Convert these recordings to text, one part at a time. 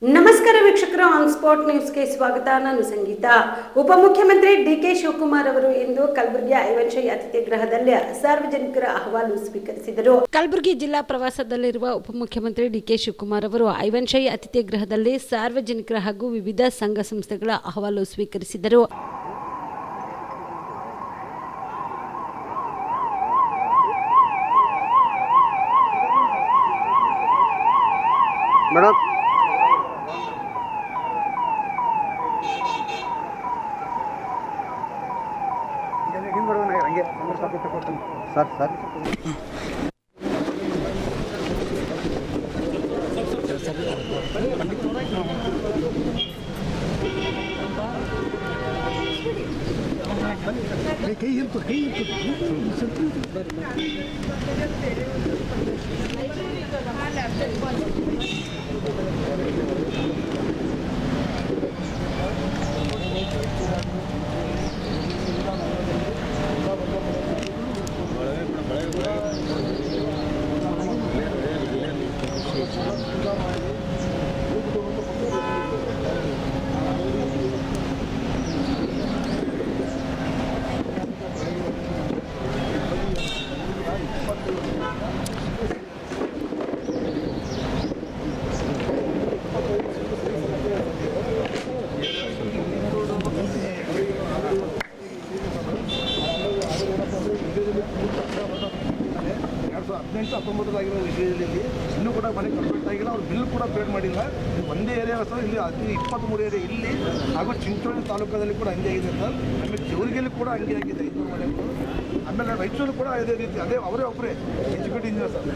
ನಮಸ್ಕಾರ ವೀಕ್ಷಕರು, on spot ನ್ಯೂಸ್ಗೆ ಸ್ವಾಗತ. ನಾನು ಸಂಗೀತ. ಉಪಮುಖ್ಯಮಂತ್ರಿ ಡಿಕೆ ಶಿವಕುಮಾರ್ ಅವರು ಇಂದು ಕಲಬುರಗಿಯ ಐವನ್ಶೈ ಅತಿಥಿ ಗೃಹದಲ್ಲಿ ಸಾರ್ವಜನಿಕರ ಅಹವಾಲು ಸ್ವೀಕರಿಸಿದರು. ಕಲಬುರಗಿ ಜಿಲ್ಲಾ ಪ್ರವಾಸದಲ್ಲಿರುವ ಉಪಮುಖ್ಯಮಂತ್ರಿ ಡಿಕೆ ಶಿವಕುಮಾರ್ ಅವರು ಐವನ್ಶೈ ಅತಿಥಿ ಗೃಹದಲ್ಲಿ ಸಾರ್ವಜನಿಕರ ಹಾಗೂ ವಿವಿಧ ಸಂಘ ಸಂಸ್ಥೆಗಳ ಅಹವಾಲು ಸ್ವೀಕರಿಸಿದರು. ಆಗಿರೋ ವಿಷಯದಲ್ಲಿ ಇನ್ನೂ ಕೂಡ ಮನೆ ಕಂಪ್ಲೀಟ್ ಆಗಿಲ್ಲ. ಅವ್ರು ಬಿಲ್ ಕೂಡ ಪೇಡ್ ಮಾಡಿಲ್ಲ. ಒಂದೇ ಏರಿಯಾ ಸರ್, ಇಲ್ಲಿ 23 ಏರಿಯಾ ಇಲ್ಲಿ ಹಾಗೂ ಚಿಂಚೋಳಿ ತಾಲೂಕಲ್ಲಿ ಕೂಡ ಹಂಗೆ ಆಗಿದೆ ಸರ್. ಆಮೇಲೆ ಜವರಿಗೆಲ್ಲಿ ಕೂಡ ಹಂಗೆ ಆಗಿದೆ 500 ಮನೆಗಳು. ಆಮೇಲೆ ರಾಯಚೂರು ಕೂಡ ಅದೇ ರೀತಿ, ಅದೇ ಅವರೇ ಒಬ್ಬರೇ ಎಜುಕೇಟ್ ಇಂಜಿನಿಯರ್ ಸರ್.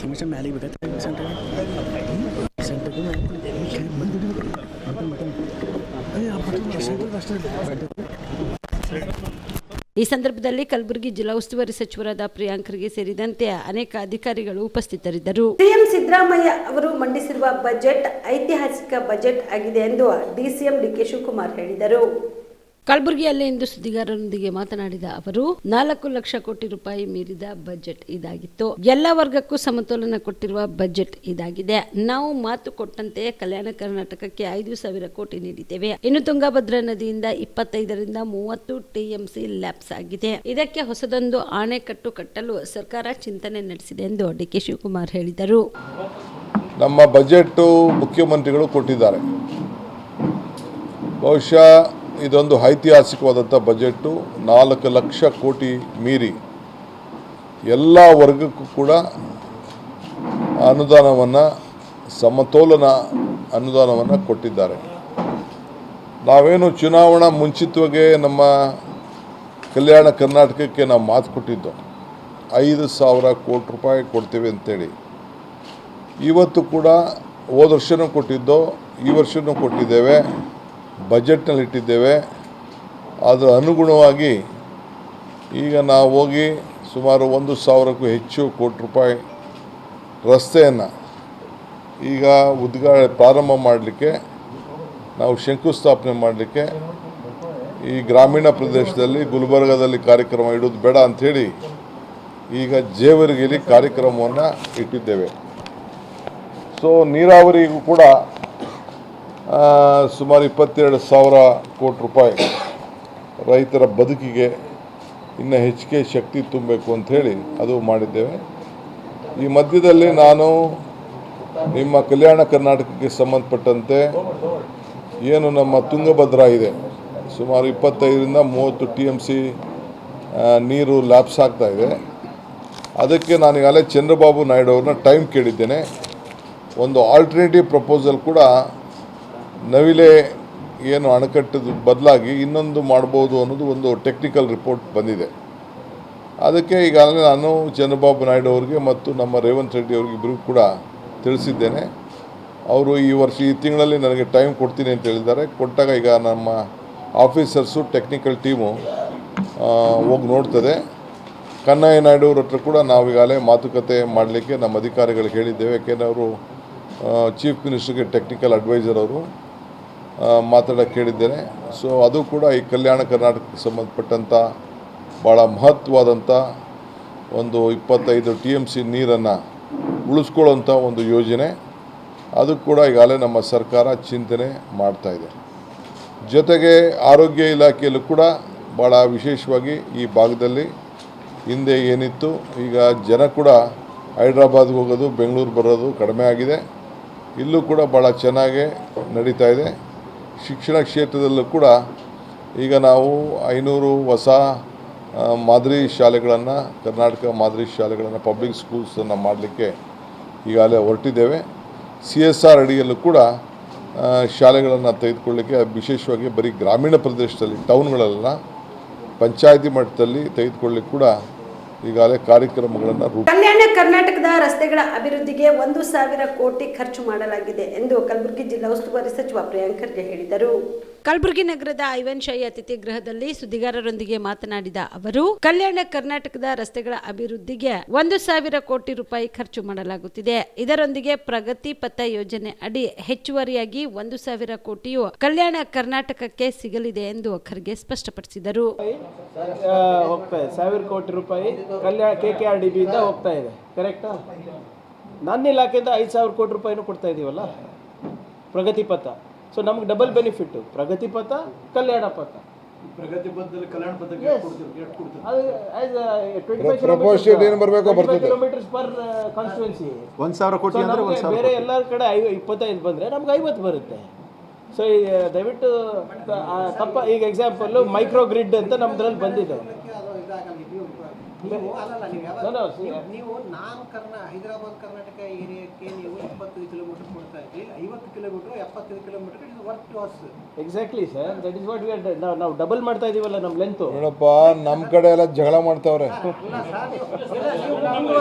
ಸಮಸ್ಯೆ ಮ್ಯಾಲಿಗೆ ಬೇಕಾಗ್ತದೆ ಸೆಂಟ್ರಿಗೆ ಈ ಸಂದರ್ಭದಲ್ಲಿ ಕಲಬುರಗಿ ಜಿಲ್ಲಾ ಉಸ್ತುವಾರಿ ಸಚಿವರಾದ ಪ್ರಿಯಾಂಕ್ ಖರ್ಗೆ ಸೇರಿದಂತೆ ಅನೇಕ ಅಧಿಕಾರಿಗಳು ಉಪಸ್ಥಿತರಿದ್ದರು. ಸಿಎಂ ಸಿದ್ದರಾಮಯ್ಯ ಅವರು ಮಂಡಿಸಿರುವ ಬಜೆಟ್ ಐತಿಹಾಸಿಕ ಬಜೆಟ್ ಆಗಿದೆ ಎಂದು ಡಿಸಿಎಂ ಡಿಕೆ ಶಿವಕುಮಾರ್ ಹೇಳಿದರು. ಕಲಬುರಗಿಯಲ್ಲಿ ಇಂದು ಸುದ್ದಿಗಾರರೊಂದಿಗೆ ಮಾತನಾಡಿದ ಅವರು 4 ಲಕ್ಷ ಕೋಟಿ ರೂಪಾಯಿ ಮೀರಿದ ಬಜೆಟ್ ಇದಾಗಿತ್ತು. ಎಲ್ಲ ವರ್ಗಕ್ಕೂ ಸಮತೋಲನ ಕೊಟ್ಟಿರುವ ಬಜೆಟ್ ಇದಾಗಿದೆ. ನಾವು ಮಾತು ಕೊಟ್ಟಂತೆ ಕಲ್ಯಾಣ ಕರ್ನಾಟಕಕ್ಕೆ 5,000 ಕೋಟಿ ನೀಡಿದ್ದೇವೆ. ಇನ್ನು ತುಂಗಭದ್ರಾ ನದಿಯಿಂದ 25ರಿಂದ 30 ಟಿಎಂಸಿ ಲ್ಯಾಪ್ಸ್ ಆಗಿದೆ. ಇದಕ್ಕೆ ಹೊಸದೊಂದು ಅಣೆಕಟ್ಟು ಕಟ್ಟಲು ಸರ್ಕಾರ ಚಿಂತನೆ ನಡೆಸಿದೆ ಎಂದು ಡಿಕೆ ಶಿವಕುಮಾರ್ ಹೇಳಿದರು. ನಮ್ಮ ಬಜೆಟ್ ಮುಖ್ಯಮಂತ್ರಿಗಳು ಕೊಟ್ಟಿದ್ದಾರೆ. ಬಹುಶಃ ಇದೊಂದು ಐತಿಹಾಸಿಕವಾದಂಥ ಬಜೆಟ್ಟು. 4 ಲಕ್ಷ ಕೋಟಿ ಮೀರಿ ಎಲ್ಲ ವರ್ಗಕ್ಕೂ ಕೂಡ ಅನುದಾನವನ್ನು, ಸಮತೋಲನ ಅನುದಾನವನ್ನು ಕೊಟ್ಟಿದ್ದಾರೆ. ನಾವೇನು ಚುನಾವಣಾ ಮುಂಚಿತವಾಗಿ ನಮ್ಮ ಕಲ್ಯಾಣ ಕರ್ನಾಟಕಕ್ಕೆ ನಾವು ಮಾತು ಕೊಟ್ಟಿದ್ದು 5,000 ಕೋಟಿ ರೂಪಾಯಿ ಕೊಡ್ತೇವೆ ಅಂತೇಳಿ. ಇವತ್ತು ಕೂಡ ಹೋದ ವರ್ಷವೂ ಕೊಟ್ಟಿದ್ದು, ಈ ವರ್ಷವೂ ಕೊಟ್ಟಿದ್ದೇವೆ, ಬಜೆಟ್ನಲ್ಲಿ ಇಟ್ಟಿದ್ದೇವೆ. ಅದರ ಅನುಗುಣವಾಗಿ ಈಗ ನಾವು ಹೋಗಿ ಸುಮಾರು 1,000ಕ್ಕೂ ಹೆಚ್ಚು ಕೋಟಿ ರೂಪಾಯಿ ರಸ್ತೆಯನ್ನು ಈಗ ಪ್ರಾರಂಭ ಮಾಡಲಿಕ್ಕೆ, ನಾವು ಶಂಕುಸ್ಥಾಪನೆ ಮಾಡಲಿಕ್ಕೆ ಈ ಗ್ರಾಮೀಣ ಪ್ರದೇಶದಲ್ಲಿ ಗುಲ್ಬರ್ಗದಲ್ಲಿ ಕಾರ್ಯಕ್ರಮ ಇಡೋದು ಬೇಡ ಅಂಥೇಳಿ ಈಗ ಜೇವರ್ಗಿಯಲ್ಲಿ ಕಾರ್ಯಕ್ರಮವನ್ನು ಇಟ್ಟಿದ್ದೇವೆ. ಸೊ ನೀರಾವರಿಗೂ ಕೂಡ ಸುಮಾರು 22,000 ಕೋಟಿ ರೂಪಾಯಿ ರೈತರ ಬದುಕಿಗೆ ಇನ್ನೂ ಹೆಚ್ಚಿಗೆ ಶಕ್ತಿ ತುಂಬಬೇಕು ಅಂಥೇಳಿ ಅದು ಮಾಡಿದ್ದೇವೆ. ಈ ಮಧ್ಯದಲ್ಲಿ ನಾನು ನಿಮ್ಮ ಕಲ್ಯಾಣ ಕರ್ನಾಟಕಕ್ಕೆ ಸಂಬಂಧಪಟ್ಟಂತೆ ಏನು ನಮ್ಮ ತುಂಗಭದ್ರಾ ಇದೆ, ಸುಮಾರು 25ರಿಂದ 30 TMC ನೀರು ಲ್ಯಾಪ್ಸ್ ಆಗ್ತಾಯಿದೆ. ಅದಕ್ಕೆ ನಾನು ಈಗಾಗಲೇ ಚಂದ್ರಬಾಬು ನಾಯ್ಡು ಅವ್ರನ್ನ ಟೈಮ್ ಕೇಳಿದ್ದೇನೆ. ಒಂದು ಆಲ್ಟರ್ನೇಟಿವ್ ಪ್ರಪೋಸಲ್ ಕೂಡ ನವಿಲೆ ಏನು ಅಣೆಕಟ್ಟದ ಬದಲಾಗಿ ಇನ್ನೊಂದು ಮಾಡ್ಬೋದು ಅನ್ನೋದು ಒಂದು ಟೆಕ್ನಿಕಲ್ ರಿಪೋರ್ಟ್ ಬಂದಿದೆ. ಅದಕ್ಕೆ ಈಗಾಗಲೇ ನಾನು ಚಂದ್ರಬಾಬು ನಾಯ್ಡು ಅವರಿಗೆ ಮತ್ತು ನಮ್ಮ ರೇವಂತ್ ರೆಡ್ಡಿ ಅವ್ರಿಗೆ ಇಬ್ಬರಿಗೂ ಕೂಡ ತಿಳಿಸಿದ್ದೇನೆ. ಅವರು ಈ ತಿಂಗಳಲ್ಲಿ ನನಗೆ ಟೈಮ್ ಕೊಡ್ತೀನಿ ಅಂತ ಹೇಳಿದ್ದಾರೆ. ಕೊಟ್ಟಾಗ ಈಗ ನಮ್ಮ ಆಫೀಸರ್ಸು, ಟೆಕ್ನಿಕಲ್ ಟೀಮು ಹೋಗಿ ನೋಡ್ತದೆ. ಕನ್ನಯ್ಯ ನಾಯ್ಡು ಅವ್ರ ಹತ್ರ ಕೂಡ ನಾವು ಈಗಾಗಲೇ ಮಾತುಕತೆ ಮಾಡಲಿಕ್ಕೆ ನಮ್ಮ ಅಧಿಕಾರಿಗಳಿಗೆ ಹೇಳಿದ್ದೇವೆ. ಯಾಕೆಂದರೆ ಅವರು ಚೀಫ್ ಮಿನಿಸ್ಟರ್ಗೆ ಟೆಕ್ನಿಕಲ್ ಅಡ್ವೈಸರ್ ಅವರು ಮಾತಾಡೋಕ್ಕೆ ಹೇಳಿದ್ದೇನೆ. ಸೊ ಅದು ಕೂಡ ಈ ಕಲ್ಯಾಣ ಕರ್ನಾಟಕಕ್ಕೆ ಸಂಬಂಧಪಟ್ಟಂಥ ಭಾಳ ಮಹತ್ವವಾದಂಥ ಒಂದು 25 TMC ನೀರನ್ನು ಉಳಿಸ್ಕೊಳ್ಳೋಂಥ ಒಂದು ಯೋಜನೆ, ಅದು ಕೂಡ ಈಗಾಗಲೇ ನಮ್ಮ ಸರ್ಕಾರ ಚಿಂತನೆ ಮಾಡ್ತಾಯಿದೆ. ಜೊತೆಗೆ ಆರೋಗ್ಯ ಇಲಾಖೆಯಲ್ಲೂ ಕೂಡ ಭಾಳ ವಿಶೇಷವಾಗಿ ಈ ಭಾಗದಲ್ಲಿ ಹಿಂದೆ ಏನಿತ್ತು, ಈಗ ಜನ ಕೂಡ ಹೈದ್ರಾಬಾದ್ಗೆ ಹೋಗೋದು, ಬೆಂಗಳೂರು ಬರೋದು ಕಡಿಮೆ ಆಗಿದೆ. ಇಲ್ಲೂ ಕೂಡ ಭಾಳ ಚೆನ್ನಾಗೇ ನಡೀತಾ ಇದೆ. ಶಿಕ್ಷಣ ಕ್ಷೇತ್ರದಲ್ಲೂ ಕೂಡ ಈಗ ನಾವು 500 ಹೊಸ ಮಾದರಿ ಶಾಲೆಗಳನ್ನು, ಕರ್ನಾಟಕ ಮಾದರಿ ಶಾಲೆಗಳನ್ನು, ಪಬ್ಲಿಕ್ ಸ್ಕೂಲ್ಸನ್ನು ಮಾಡಲಿಕ್ಕೆ ಈಗಾಗಲೇ ಹೊರಟಿದ್ದೇವೆ. CSR ಅಡಿಯಲ್ಲೂ ಕೂಡ ಶಾಲೆಗಳನ್ನು ತೆಗೆದುಕೊಳ್ಳಿಕ್ಕೆ, ವಿಶೇಷವಾಗಿ ಬರೀ ಗ್ರಾಮೀಣ ಪ್ರದೇಶದಲ್ಲಿ, ಟೌನ್ಗಳಲ್ಲ, ಪಂಚಾಯತಿ ಮಟ್ಟದಲ್ಲಿ ತೆಗೆದುಕೊಳ್ಳಿಕ್ಕೆ ಕೂಡ ಈಗಾಗಲೇ ಕಾರ್ಯಕ್ರಮಗಳನ್ನು ಕಲ್ಯಾಣ ಕರ್ನಾಟಕದ ರಸ್ತೆಗಳ ಅಭಿವೃದ್ಧಿಗೆ 1,000 ಕೋಟಿ ಖರ್ಚು ಮಾಡಲಾಗಿದೆ ಎಂದು ಕಲಬುರಗಿ ಜಿಲ್ಲಾ ಉಸ್ತುವಾರಿ ಸಚಿವ ಪ್ರಿಯಾಂಕ್ ಖರ್ಗೆ ಹೇಳಿದರು. ಕಲಬುರಗಿ ನಗರದ ಐವನ್ ಶಾಹಿ ಅತಿಥಿ ಗೃಹದಲ್ಲಿ ಸುದ್ದಿಗಾರರೊಂದಿಗೆ ಮಾತನಾಡಿದ ಅವರು, ಕಲ್ಯಾಣ ಕರ್ನಾಟಕದ ರಸ್ತೆಗಳ ಅಭಿವೃದ್ಧಿಗೆ 1,000 ಕೋಟಿ ರೂಪಾಯಿ ಖರ್ಚು ಮಾಡಲಾಗುತ್ತಿದೆ. ಇದರೊಂದಿಗೆ ಪ್ರಗತಿ ಪಥ ಯೋಜನೆ ಅಡಿ ಹೆಚ್ಚುವರಿಯಾಗಿ 1,000 ಕೋಟಿಯು ಕಲ್ಯಾಣ ಕರ್ನಾಟಕಕ್ಕೆ ಸಿಗಲಿದೆ ಎಂದು ಖರ್ಗೆ ಸ್ಪಷ್ಟಪಡಿಸಿದರು. 1,000 ಕೋಟಿ ರೂಪಾಯಿ ಕಲ್ಯಾಣ KKRDB ಇಂದ ಹೋಗ್ತಾ ಇದೆ, ಕರೆಕ್ಟಾ? ನನ್ನ ಇಲಾಖೆಯಿಂದ 5,000 ಕೋಟಿ ರೂಪಾಯಿನೂ ಕೊಡ್ತಾ ಇದೀವಲ್ಲ ಪ್ರಗತಿ ಪಥ. ಸೊ ನಮ್ಗೆ ಡಬಲ್ ಬೆನಿಫಿಟ್, ಪ್ರಗತಿ ಪಥ, ಕಲ್ಯಾಣ ಪಥ. ಪ್ರಗತಿ ಪಥದಲ್ಲಿ ಕಲ್ಯಾಣ ಪಥಕ್ಕೆ ಕಿಲೋಮೀಟರ್ಸ್ ಪರ್ ಕಾನ್ಸ್ಟಿಟ್ಯೂನ್ಸಿ 1,000 ಕೋಟಿ ಅಂದ್ರೆ ಬೇರೆ ಎಲ್ಲರ ಕಡೆ 25 ಬಂದರೆ ನಮ್ಗೆ 50 ಬರುತ್ತೆ. ಸೊ ದಯವಿಟ್ಟು ತಪ್ಪ. ಈಗ ಎಕ್ಸಾಂಪಲ್ಲು ಮೈಕ್ರೋ ಗ್ರಿಡ್ ಅಂತ ನಮ್ದ್ರಲ್ಲಿ ಬಂದಿದೆ. ನೀವು ಹೈದರಾಬಾದ್ ಕರ್ನಾಟಕ ಏರಿಯಾಕ್ಕೆ ನೀವು 25 ಕಿಲೋಮೀಟರ್ ಕೊಡ್ತಾ ಇದ್ದೀವಿ, 50 kilometre 75 kilometre is work to us. Exactly sir, that is what we are. ನಾವು ಡಬಲ್ ಮಾಡ್ತಾ ಇದೀವಲ್ಲ ನಮ್ಮ ಲೆಂತ್. ನೋಡಪ್ಪ, ನಮ್ಮ ಕಡೆ ಎಲ್ಲ ಜಗಳ ಮಾಡ್ತಾವ್ರೆ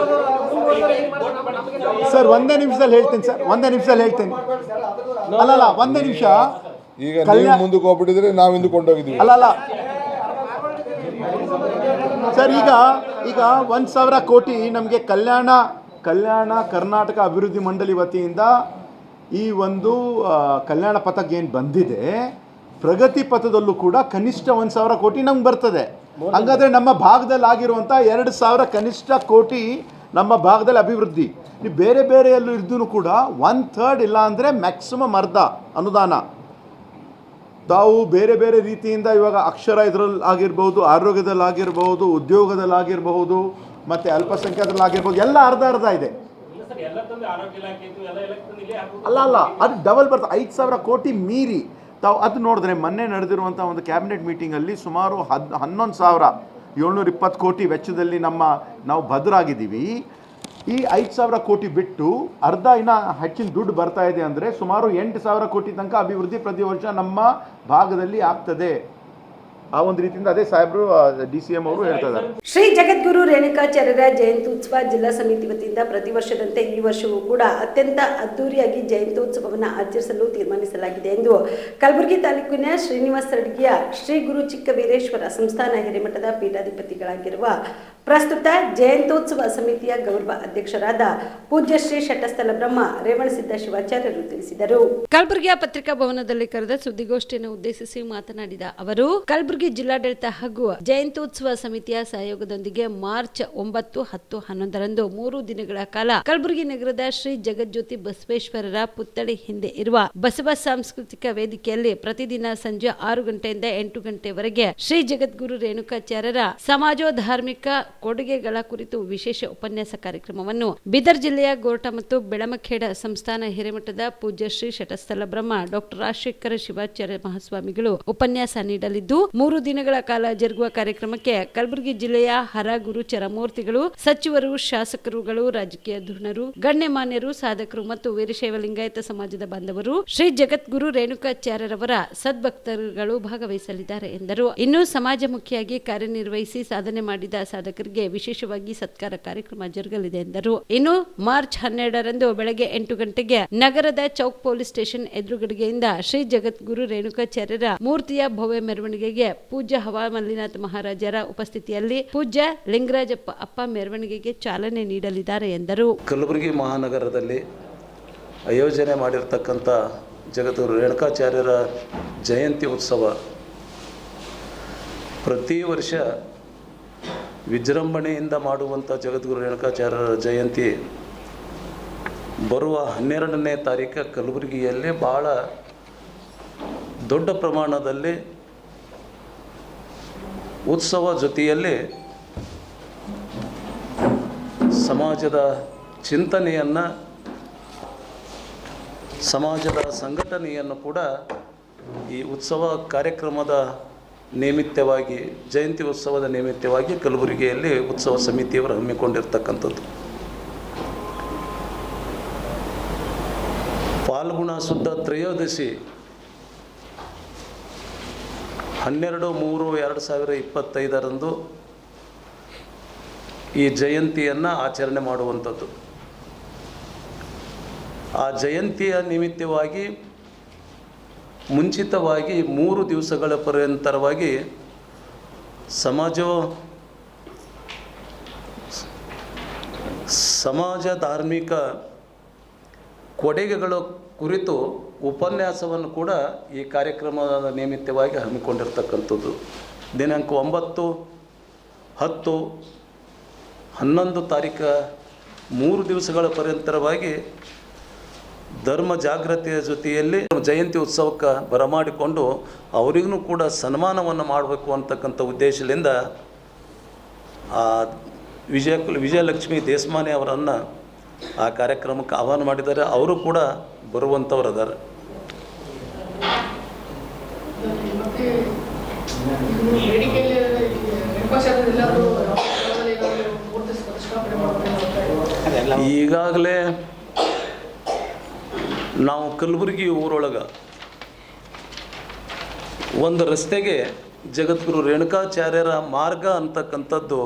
ಸರ್. ಒಂದೇ ನಿಮಿಷದಲ್ಲಿ ಹೇಳ್ತೀನಿ ಸರ್, ಒಂದೇ ನಿಮಿಷದಲ್ಲಿ ಹೇಳ್ತೀನಿ. ಅಲ್ಲ ಒಂದೇ ನಿಮಿಷ. ಈಗ ನೀವು ಮುಂದಕ್ಕೆ ಹೋಗ್ಬಿಟ್ಟಿದ್ರೆ ನಾವು ಹಿಂದಕ್ಕೆ ಕೊಂಡೋಗಿದ್ದೀವಿ. ಅಲ್ಲ ಸರ್, ಈಗ 1,000 ಕೋಟಿ ನಮಗೆ ಕಲ್ಯಾಣ ಕರ್ನಾಟಕ ಅಭಿವೃದ್ಧಿ ಮಂಡಳಿ ವತಿಯಿಂದ ಈ ಒಂದು ಕಲ್ಯಾಣ ಪಥಕ್ಕೆ ಏನು ಬಂದಿದೆ, ಪ್ರಗತಿ ಪಥದಲ್ಲೂ ಕೂಡ ಕನಿಷ್ಠ 1,000 ಕೋಟಿ ನಮ್ಗೆ ಬರ್ತದೆ. ಹಾಗಾದರೆ ನಮ್ಮ ಭಾಗದಲ್ಲಿ ಆಗಿರುವಂಥ 2,000 ಕನಿಷ್ಠ ಕೋಟಿ ನಮ್ಮ ಭಾಗದಲ್ಲಿ ಅಭಿವೃದ್ಧಿ. ನೀವು ಬೇರೆ ಬೇರೆಯಲ್ಲೂ ಇದ್ದೂ ಕೂಡ 1/3 ಇಲ್ಲ ಅಂದರೆ ಮ್ಯಾಕ್ಸಿಮಮ್ ಅರ್ಧ ಅನುದಾನ ತಾವು ಬೇರೆ ಬೇರೆ ರೀತಿಯಿಂದ ಇವಾಗ ಅಕ್ಷರ ಇದರಲ್ಲಿ ಆಗಿರ್ಬೋದು, ಆರೋಗ್ಯದಲ್ಲಿ ಆಗಿರ್ಬೋದು, ಉದ್ಯೋಗದಲ್ಲಿ ಆಗಿರಬಹುದು, ಮತ್ತು ಅಲ್ಪಸಂಖ್ಯಾತರಲ್ಲಿ ಆಗಿರ್ಬೋದು, ಎಲ್ಲ ಅರ್ಧ ಇದೆ. ಅಲ್ಲ ಅದು ಡಬಲ್ ಬರ್ತದೆ. 5,000 ಕೋಟಿ ಮೀರಿ ತಾವು ಅದು ನೋಡಿದ್ರೆ ಮೊನ್ನೆ ನಡೆದಿರುವಂಥ ಒಂದು ಕ್ಯಾಬಿನೆಟ್ ಮೀಟಿಂಗಲ್ಲಿ ಸುಮಾರು 11,720 ಕೋಟಿ ವೆಚ್ಚದಲ್ಲಿ ನಾವು ಭದ್ರಾಗಿದ್ದೀವಿ. ಈ 5,000 ಕೋಟಿ ಬಿಟ್ಟು ಅರ್ಧ ಇನ್ನು ಹೆಚ್ಚಿನ ದುಡ್ಡು ಬರ್ತಾ ಇದೆ ಅಂದರೆ ಸುಮಾರು 8,000 ಕೋಟಿ ತನಕ ಅಭಿವೃದ್ಧಿ ಪ್ರತಿ ವರ್ಷ ನಮ್ಮ ಭಾಗದಲ್ಲಿ ಆಗ್ತದೆ. ಆ ಒಂದು ರೀತಿಯಿಂದ ಅದೇ ಸಾಹೇಬರು DCM ಅವರು ಹೇಳ್ತಾ ಇದ್ದಾರೆ. ಶ್ರೀ ಜಗದ್ಗುರು ರೇಣುಕಾಚಾರ್ಯರ ಜಯಂತ್ಯುತ್ಸವ ಜಿಲ್ಲಾ ಸಮಿತಿ ವತಿಯಿಂದ ಪ್ರತಿ ವರ್ಷದಂತೆ ಈ ವರ್ಷವೂ ಕೂಡ ಅತ್ಯಂತ ಅದ್ದೂರಿಯಾಗಿ ಜಯಂತ್ಯುತ್ಸವವನ್ನು ಆಚರಿಸಲು ತೀರ್ಮಾನಿಸಲಾಗಿದೆ ಎಂದು ಕಲಬುರಗಿ ತಾಲೂಕಿನ ಶ್ರೀನಿವಾಸ ಅಡ್ಗಿಯ ಶ್ರೀ ಗುರು ಚಿಕ್ಕವೀರೇಶ್ವರ ಸಂಸ್ಥಾನ ಹಿರೇಮಠದ ಪೀಠಾಧಿಪತಿಗಳಾಗಿರುವ ಪ್ರಸ್ತುತ ಜಯಂತ್ಯೋತ್ಸವ ಸಮಿತಿಯ ಗೌರವ ಅಧ್ಯಕ್ಷರಾದ ಪೂಜ್ಯ ಶ್ರೀ ಶಟಸ್ಥಲ ಬ್ರಹ್ಮ ರೇವಣಸಿದ್ದ ಶಿವಾಚಾರ್ಯರು ತಿಳಿಸಿದರು. ಕಲಬುರಗಿಯ ಪತ್ರಿಕಾ ಭವನದಲ್ಲಿ ಕರೆದ ಸುದ್ದಿಗೋಷ್ಠಿಯನ್ನು ಉದ್ದೇಶಿಸಿ ಮಾತನಾಡಿದ ಅವರು, ಕಲಬುರಗಿ ಜಿಲ್ಲಾಡಳಿತ ಹಾಗೂ ಜಯಂತ್ಯೋತ್ಸವ ಸಮಿತಿಯ ಸಹಯೋಗದೊಂದಿಗೆ ಮಾರ್ಚ್ 9, 10, 11ರಂದು 3 ದಿನಗಳ ಕಾಲ ಕಲಬುರಗಿ ನಗರದ ಶ್ರೀ ಜಗಜ್ಯೋತಿ ಬಸವೇಶ್ವರರ ಪುತ್ಥಳಿ ಹಿಂದೆ ಇರುವ ಬಸವ ಸಾಂಸ್ಕೃತಿಕ ವೇದಿಕೆಯಲ್ಲಿ ಪ್ರತಿದಿನ ಸಂಜೆ 6 ಗಂಟೆಯಿಂದ 8 ಗಂಟೆವರೆಗೆ ಶ್ರೀ ಜಗದ್ಗುರು ರೇಣುಕಾಚಾರ್ಯರ ಸಮಾಜೋಧಾರ್ಮಿಕ ಕೊಡುಗೆಗಳ ಕುರಿತು ವಿಶೇಷ ಉಪನ್ಯಾಸ ಕಾರ್ಯಕ್ರಮವನ್ನು ಬೀದರ್ ಜಿಲ್ಲೆಯ ಗೋರ್ಟ ಮತ್ತು ಬೆಳಮಖೇಡ ಸಂಸ್ಥಾನ ಹಿರೇಮಠದ ಪೂಜ್ಯ ಶ್ರೀ ಶಟಸ್ಥಲ ಬ್ರಹ್ಮ ಡಾಕ್ಟರ್ ರಾಜಶೇಖರ ಶಿವಾಚಾರ್ಯ ಮಹಾಸ್ವಾಮಿಗಳು ಉಪನ್ಯಾಸ ನೀಡಲಿದ್ದು 3 ದಿನಗಳ ಕಾಲ ಜರುಗುವ ಕಾರ್ಯಕ್ರಮಕ್ಕೆ ಕಲಬುರಗಿ ಜಿಲ್ಲೆಯ ಹರಗುರು ಚರಮೂರ್ತಿಗಳು, ಸಚಿವರು, ಶಾಸಕರುಗಳು, ರಾಜಕೀಯ ಧುರೀಣರು, ಗಣ್ಯಮಾನ್ಯರು, ಸಾಧಕರು ಮತ್ತು ವೀರಶೈವ ಲಿಂಗಾಯತ ಸಮಾಜದ ಬಾಂಧವರು ಶ್ರೀ ಜಗದ್ಗುರು ರೇಣುಕಾಚಾರ್ಯರವರ ಸದ್ಭಕ್ತರುಗಳು ಭಾಗವಹಿಸಲಿದ್ದಾರೆ ಎಂದರು. ಇನ್ನು ಸಮಾಜಮುಖಿಯಾಗಿ ಕಾರ್ಯನಿರ್ವಹಿಸಿ ಸಾಧನೆ ಮಾಡಿದ ಸಾಧಕರಿಗೆ ವಿಶೇಷವಾಗಿ ಸತ್ಕಾರ ಕಾರ್ಯಕ್ರಮ ಜರುಗಲಿದೆ ಎಂದರು. ಇನ್ನು ಮಾರ್ಚ್ 12ರಂದು ಬೆಳಗ್ಗೆ 8 ಗಂಟೆಗೆ ನಗರದ ಚೌಕ್ ಪೊಲೀಸ್ ಸ್ಟೇಷನ್ ಎದುರುಗಡೆಯಿಂದ ಶ್ರೀ ಜಗದ್ಗುರು ರೇಣುಕಾಚಾರ್ಯರ ಮೂರ್ತಿಯ ಭವ್ಯ ಮೆರವಣಿಗೆಗೆ ಪೂಜ್ಯ ಹವಾಮಲ್ಲಿನಾಥ ಮಹಾರಾಜರ ಉಪಸ್ಥಿತಿಯಲ್ಲಿ ಪೂಜ್ಯ ಲಿಂಗರಾಜಪ್ಪ ಅಪ್ಪ ಮೆರವಣಿಗೆಗೆ ಚಾಲನೆ ನೀಡಲಿದ್ದಾರೆ ಎಂದರು. ಕಲಬುರಗಿ ಮಹಾನಗರದಲ್ಲಿ ಆಯೋಜನೆ ಮಾಡಿರ್ತಕ್ಕಂಥ ಜಗದ್ಗುರು ರೇಣುಕಾಚಾರ್ಯರ ಜಯಂತಿ ಉತ್ಸವ ಪ್ರತಿ ವರ್ಷ ವಿಜೃಂಭಣೆಯಿಂದ ಮಾಡುವಂಥ ಜಗದ್ಗುರು ರೇಣುಕಾಚಾರ್ಯರ ಜಯಂತಿ ಬರುವ 12ನೇ ತಾರೀಕು ಕಲಬುರಗಿಯಲ್ಲಿ ಭಾಳ ದೊಡ್ಡ ಪ್ರಮಾಣದಲ್ಲಿ ಉತ್ಸವ ಜೊತೆಯಲ್ಲಿ ಸಮಾಜದ ಚಿಂತನೆಯನ್ನು, ಸಮಾಜದ ಸಂಘಟನೆಯನ್ನು ಕೂಡ ಈ ಉತ್ಸವ ಕಾರ್ಯಕ್ರಮದ ನಿಮಿತ್ತವಾಗಿ, ಜಯಂತಿ ಉತ್ಸವದ ನಿಮಿತ್ತವಾಗಿ ಕಲಬುರಗಿಯಲ್ಲಿ ಉತ್ಸವ ಸಮಿತಿಯವರು ಹಮ್ಮಿಕೊಂಡಿರ್ತಕ್ಕಂಥದ್ದು. ಫಾಲ್ಗುಣ ಶುದ್ಧ ತ್ರಯೋದಶಿ 12/3/2025 ಈ ಜಯಂತಿಯನ್ನು ಆಚರಣೆ ಮಾಡುವಂಥದ್ದು. ಆ ಜಯಂತಿಯ ನಿಮಿತ್ತವಾಗಿ ಮುಂಚಿತವಾಗಿ 3 ದಿವಸಗಳ ಪರ್ಯಂತರವಾಗಿ ಸಮಾಜ ಧಾರ್ಮಿಕ ಕೊಡುಗೆಗಳ ಕುರಿತು ಉಪನ್ಯಾಸವನ್ನು ಕೂಡ ಈ ಕಾರ್ಯಕ್ರಮದ ನಿಮಿತ್ತವಾಗಿ ಹಮ್ಮಿಕೊಂಡಿರ್ತಕ್ಕಂಥದ್ದು. ದಿನಾಂಕ 9, 10, 11 ತಾರೀಕು 3 ದಿವಸಗಳ ಪರ್ಯಂತರವಾಗಿ ಧರ್ಮ ಜಾಗೃತಿಯ ಜೊತೆಯಲ್ಲಿ ಜಯಂತಿ ಉತ್ಸವಕ್ಕೆ ಬರಮಾಡಿಕೊಂಡು ಅವರಿಗೂ ಕೂಡ ಸನ್ಮಾನವನ್ನು ಮಾಡಬೇಕು ಅಂತಕ್ಕಂಥ ಉದ್ದೇಶದಿಂದ ವಿಜಯಲಕ್ಷ್ಮಿ ದೇಶಮಾನೆ ಅವರನ್ನು ಆ ಕಾರ್ಯಕ್ರಮಕ್ಕೆ ಆಹ್ವಾನ ಮಾಡಿದ್ದಾರೆ. ಅವರು ಕೂಡ ಬರುವಂಥವ್ರು ಅದಾರೆ. ಈಗಾಗಲೇ ನಾವು ಕಲಬುರಗಿ ಊರೊಳಗೆ ಒಂದು ರಸ್ತೆಗೆ ಜಗದ್ಗುರು ರೇಣುಕಾಚಾರ್ಯರ ಮಾರ್ಗ ಅಂತಕ್ಕಂಥದ್ದು